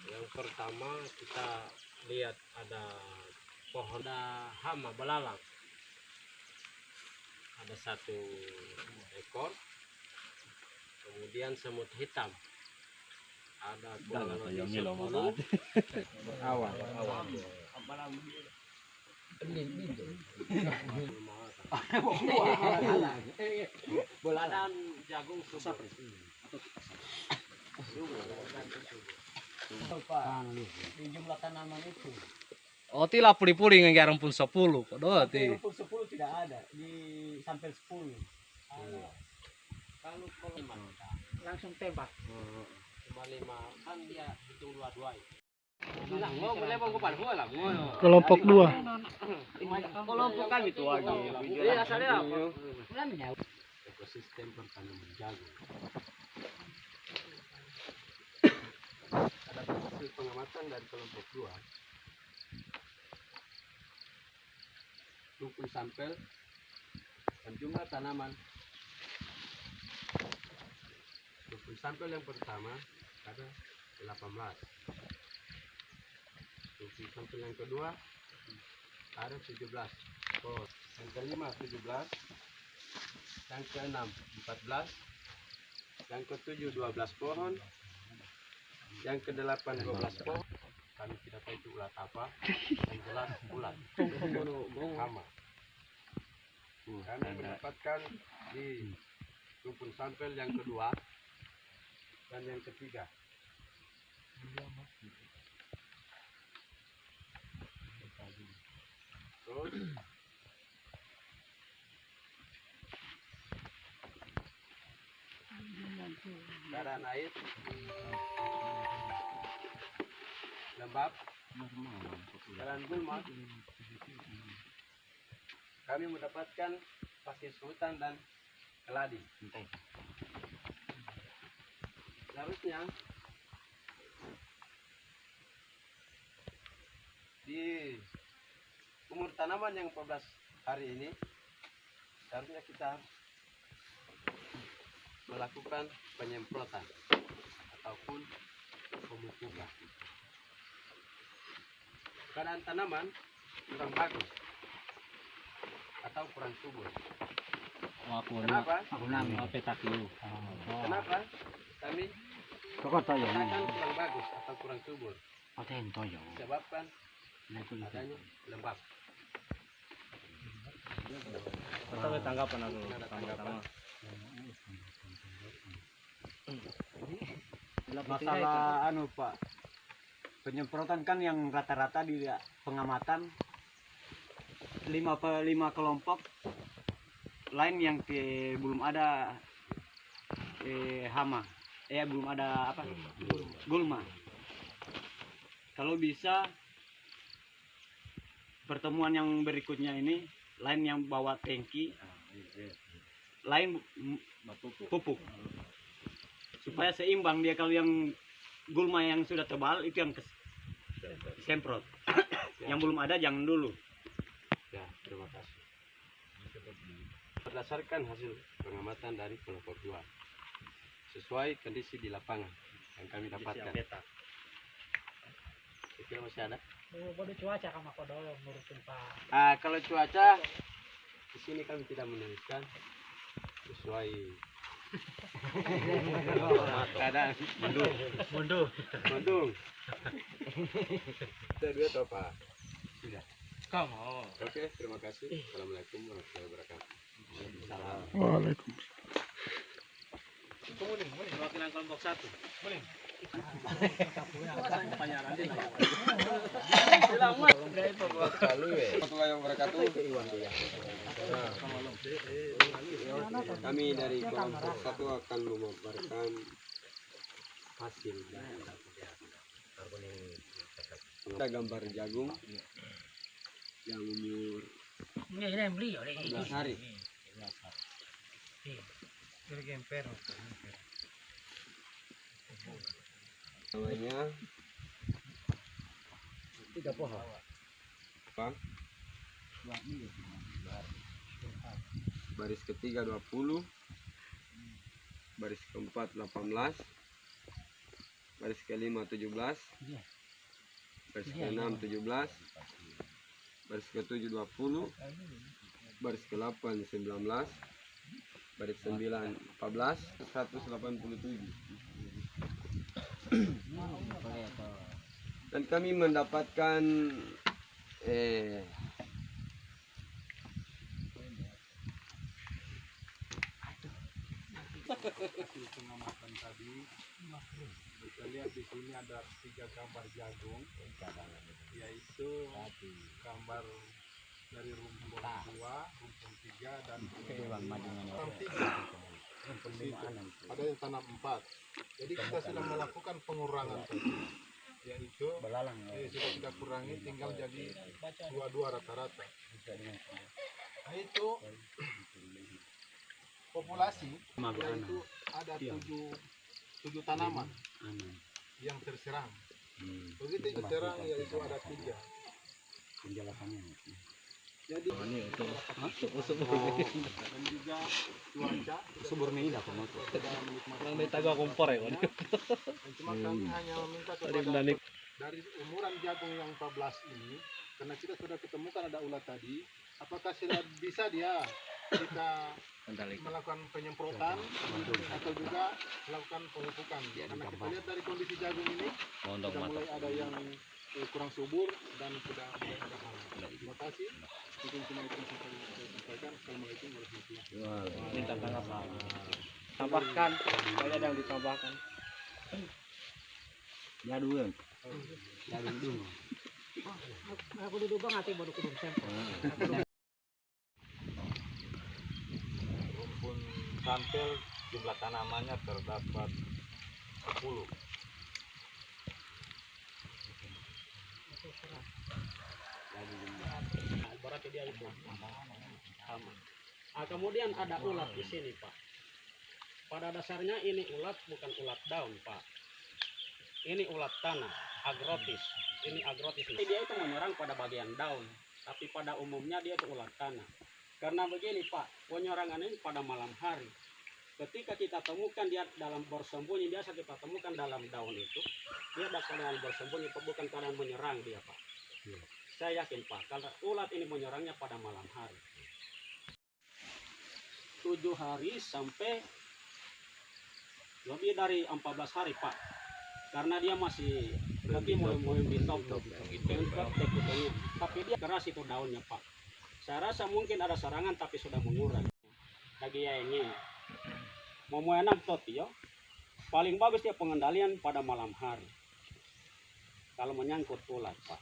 Yang pertama kita lihat ada pohon hama belalang, ada 1 ekor. Kemudian semut hitam, ada kurang lebih 10. Awan. Dan jagung susah. Di jumlah tanaman itu. Oh, tila puli-puli ngegarang pun 10. Kodok ti. 10 tidak ada, di sampai 10. Kalau langsung tembak. Cuma 5 kan dia hitung 2-2. Kelompok 2. Kelompok kami itu lagi. Iya, asalnya apa? Ekosistem pertanaman jagung. Ada hasil pengamatan dari kelompok 2. Rukun sampel dan jumlah tanaman. Rukun sampel yang pertama ada 18. Rukun sampel yang kedua ada 17. Oh, yang kelima 17. Yang keenam 14. Yang ketujuh 12 pohon. Yang kedelapan 12 pohon. Kami tidak tahu itu ulat apa. Yang jelas ulat hama. Kami mendapatkan di rukun sampel yang kedua dan yang ketiga. Terus keadaan air lembab, keadaan gulma. Kami mendapatkan pasir sultan dan keladi. Seharusnya di umur tanaman yang 14 hari ini seharusnya kita melakukan penyemprotan ataupun pemupukan. Keadaan tanaman kurang bagus atau kurang subur. Kenapa? Kenapa kami katakan kurang bagus atau kurang subur? Sebabkan adanya lembab. Tapi tanggapan aku Ada tanggapan? Masalah Pak, penyemprotan kan yang rata-rata di pengamatan 5 kelompok lain yang belum ada hama, belum ada apa? Gulma. Kalau bisa pertemuan yang berikutnya ini lain yang bawa tangki, lain pupuk. Supaya seimbang dia, kalau yang gulma yang sudah tebal itu yang semprot. Yang belum ada jangan dulu. Ya, terima kasih. Berdasarkan hasil pengamatan dari kelompok 2 sesuai kondisi di lapangan yang kami dapatkan. Kira masih ada? Bodoh cuaca sama kodo ngurusin Pak. Kalau cuaca di sini kami tidak menuliskan sesuai keadaan. Mendung. Kita dua atau apa? Sudah. Kamu. Oke, terima kasih. Assalamualaikum warahmatullahi wabarakatuh. Salam. Waalaikumsalam. Perwakilan kelompok 1. Boleh. Kami dari kelompok 1 akan memaparkan hasil kita gambar jagung yang umur 11 hari. Namanya tidak pohon. Apa? Baris ketiga 20, baris keempat 18, baris kelima 17, baris keenam 17, baris ketujuh 20, baris ke-8 19, baris 9 14, 187. Dan kami mendapatkan pengamatan tadi bisa lihat di sini ada 3 gambar jagung, yaitu gambar dari rumpun 2, rumpun 3 dan rumpun 3. Ada yang tanam 4. Jadi kita sudah melakukan pengurangan tadi, yaitu sudah kita kurangi tinggal jadi 22 rata-rata. Nah itu populasi yaitu ada 7 tanaman yang terserang. Begitu terserang yaitu ada 3. Jadi dan juga cuaca Subur ini dah kamu. Nang may taga kompor ya. dan cuma kami hanya meminta kepada dari umuran jagung yang 14 ini, karena kita sudah ketemukan ada ulat tadi, apakah sudah bisa dia kita melakukan penyemprotan atau juga melakukan pemupukan? Karena kita lihat dari kondisi jagung ini sudah mulai ada yang kurang subur dan sudah mulai ada hal. Terima kasih. Mungkin cuma itu yang saya sampaikan. Assalamualaikum warahmatullahi wabarakatuh. Minta tangkap tambahkan, saya ada yang ditambahkan. Aku duduk nanti baru kudung sampel. Rumpun sampel jumlah tanamannya terdapat 10. Berarti dia itu sama. Kemudian ada ulat di sini, Pak. Pada dasarnya ini ulat bukan ulat daun, Pak. Ini ulat tanah, agrotis. Ini agrotis. Dia itu menyerang pada bagian daun, tapi pada umumnya dia itu ulat tanah. Karena begini, Pak, penyerangan ini pada malam hari. Ketika kita temukan dia dalam bersembunyi, biasa kita temukan dalam daun itu, dia dalam bersembunyi, bukan keadaan menyerang dia, Pak. Saya yakin, Pak, kalau ulat ini menyerangnya pada malam hari. 7 hari sampai lebih dari 14 hari, Pak. Karena dia masih nanti mulai ditop, tapi dia keras itu daunnya, Pak. Saya rasa mungkin ada serangan tapi sudah mengurang. Lagi ya ini mau enak toti yo. Paling bagus dia pengendalian pada malam hari. Kalau menyangkut ulat, Pak.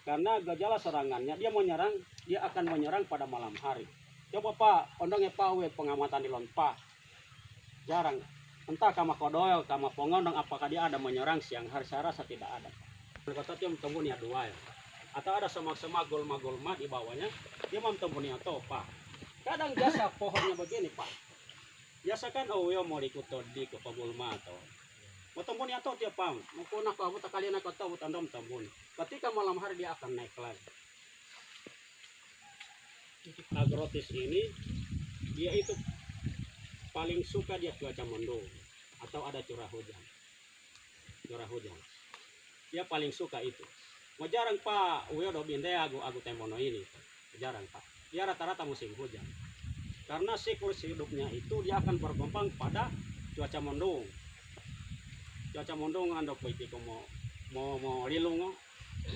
Karena gejala serangannya dia menyerang, dia akan menyerang pada malam hari. Coba Pak, ondongnya Pak pengamatan di Lonpa. Jarang. Entah kama kodoyo, kama pongondong, apakah dia ada menyerang siang hari, saya rasa tidak ada. Kata dia mentembuni ya 2 ya. Atau ada semak-semak golma-golma di bawahnya, dia mentembuni atau Pak. Kadang jasa pohonnya begini, Pak. Biasa kan mau ikut di ke pagolma atau mau tembuni atau tiap Pak. Mau nak kamu tak kalian aku tahu tandem tembuni. Ketika malam hari dia akan naik lagi. Agrotis ini dia itu paling suka dia cuaca mendung atau ada curah hujan. Dia paling suka itu. Mau jarang Pak, udah binde aku tembono ini. Jarang Pak. Dia rata-rata musim hujan. Karena siklus hidupnya itu dia akan berkembang pada cuaca mendung. Cuaca mendung andok baik mau lilung.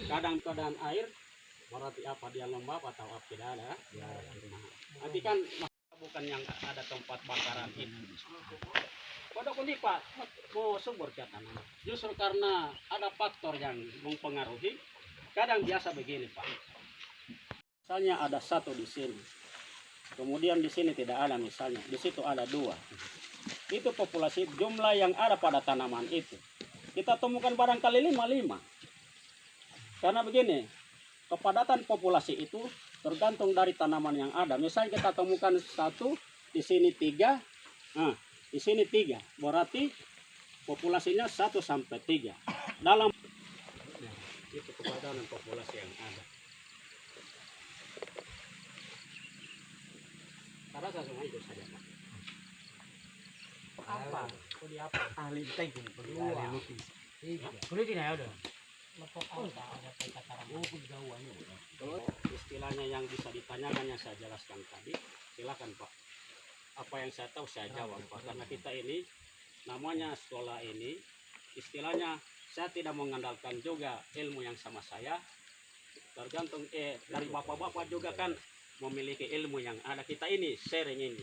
Kadang keadaan air berarti apa dia lembab atau apa tidak ada. Nanti kan bukan yang ada tempat bakaran ini. Pada kundi Pak mau subur ke tanah. Justru karena ada faktor yang mempengaruhi. Kadang biasa begini Pak. Misalnya ada 1 di sini. Kemudian di sini tidak ada misalnya. Di situ ada 2. Itu populasi jumlah yang ada pada tanaman itu. Kita temukan barangkali 5. Karena begini, kepadatan populasi itu tergantung dari tanaman yang ada. Misalnya kita temukan 1, di sini 3, nah, di sini 3. Berarti populasinya 1 sampai 3. Dalam itu kepadatan populasi yang ada. Saya rasa semua itu saja Pak. apa? Kuliah apa? Ahli tanking, ahli lukis. Kuliah di mana udah? Istilahnya yang bisa ditanyakan yang saya jelaskan tadi, silakan Pak. Apa yang saya tahu saya jawab Pak. Karena kita ini namanya sekolah ini, istilahnya saya tidak mengandalkan juga ilmu yang sama saya. Tergantung dari bapak-bapak juga kan memiliki ilmu yang ada. Kita ini sharing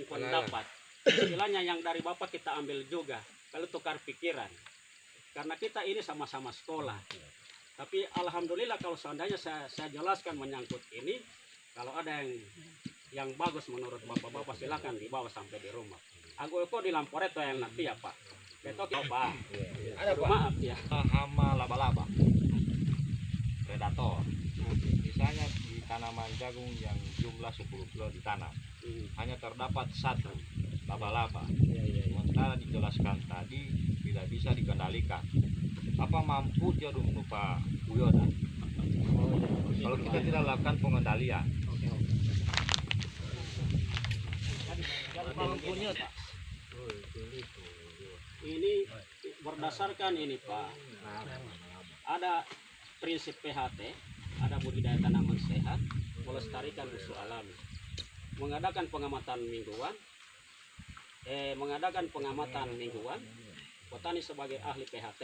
pendapat. Istilahnya yang dari bapak kita ambil juga. Kalau tukar pikiran. Karena kita ini sama-sama sekolah. Tapi alhamdulillah kalau seandainya saya jelaskan menyangkut ini, kalau ada yang bagus menurut bapak-bapak silakan dibawa sampai di rumah. Aku di Lamporeto yang nanti ya Pak. Betok ya Pak. Ada Pak. Maaf ya. Hama laba-laba. Predator. Misalnya di tanaman jagung yang jumlah 10 kilo ditanam, hanya terdapat 1 laba-laba. Sementara dijelaskan tadi tidak bisa dikendalikan. Apa mampu jarum Pak Wiyoda? Kalau kita tidak lakukan pengendalian. Ini berdasarkan ini Pak. Ada prinsip PHT, ada budidaya tanaman sehat, melestarikan usul alami. Mengadakan pengamatan mingguan, petani sebagai ahli PHT.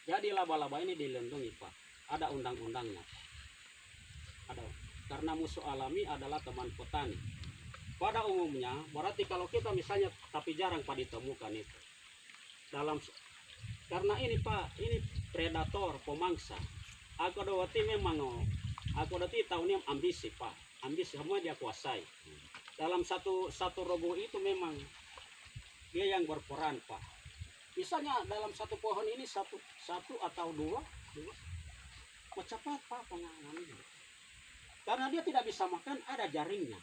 Jadi laba-laba ini dilindungi Pak. Ada undang-undangnya Pak. Ada. Karena musuh alami adalah teman petani. Pada umumnya, berarti kalau kita misalnya, tapi jarang Pak ditemukan itu. Karena ini Pak, ini predator, pemangsa. Aku dawati memang, aku dawati tahunnya ambisi Pak. Ambisi semua dia kuasai. Dalam satu rogo itu memang dia yang berperan Pak. Misalnya dalam satu pohon ini satu atau dua cepat Pak penanganannya. Karena dia tidak bisa makan, ada jaringnya.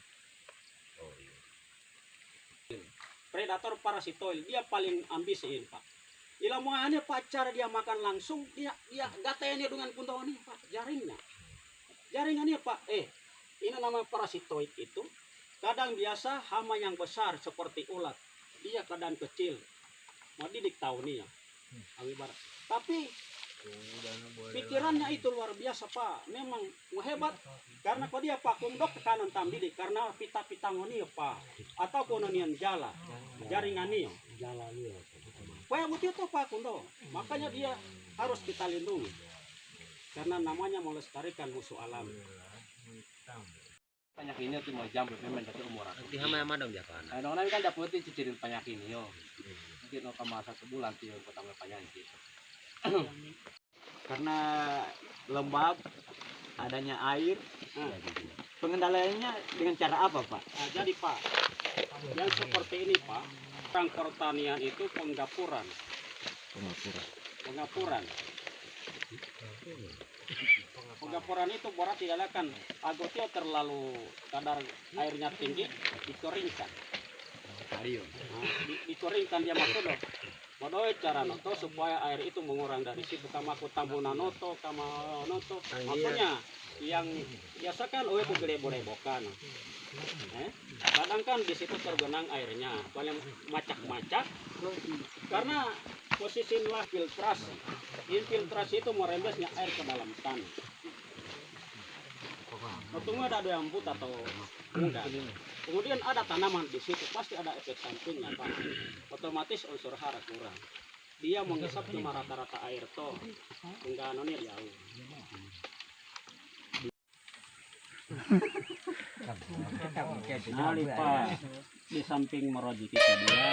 Predator parasitoil, dia paling ambisi ini Pak. Ilamuannya Pak, cara dia makan langsung, dia gatanya dengan puntawan ini Pak, jaringnya. Jaringannya Pak, ini nama parasitoid itu. Kadang biasa hama yang besar seperti ulat, dia kadang kecil. Mau didik tahu nih ya. Tapi pikirannya itu luar biasa Pak. Memang hebat. Karena kau dia Pak kundok ke kanan tam didik. Karena pita-pita ngoni ya Pak. Atau kononian jala. Jaringan nih. Paya butuh itu Pak kundok. Makanya dia harus kita lindungi. Karena namanya melestarikan musuh alam. Banyak ini tuh mau jam memang dari umur aku. Nanti hama dong japan. Nah, orang kan dapat cicirin banyak ini yo. Mungkin 0,1 bulan tuh yang pertama banyak gitu. Karena lembab, adanya air, pengendaliannya dengan cara apa Pak? Nah, jadi Pak, yang seperti ini Pak, orang pertanian itu penggapuran. Penggapuran itu berarti adalah kan agotnya terlalu kadar airnya tinggi, dikeringkan. Dikeringkan dia maksud dong. Modal cara noto supaya air itu mengurang dari situ kama aku tambuna noto kama noto. Maksudnya yang biasa kan itu gede boleh-bokan. Kadang kan di situ tergenang airnya, paling macak-macak. Karena posisi lah filtrasi. Infiltrasi itu merembesnya air ke dalam tanah. Untungnya ada yang buta atau enggak. Kemudian ada tanaman di situ, pasti ada efek sampingnya Pak. Otomatis unsur hara kurang. Dia menghisap cuma rata-rata air toh. Enggak nonir jauh. Nah, Pak, di samping meroji kita dia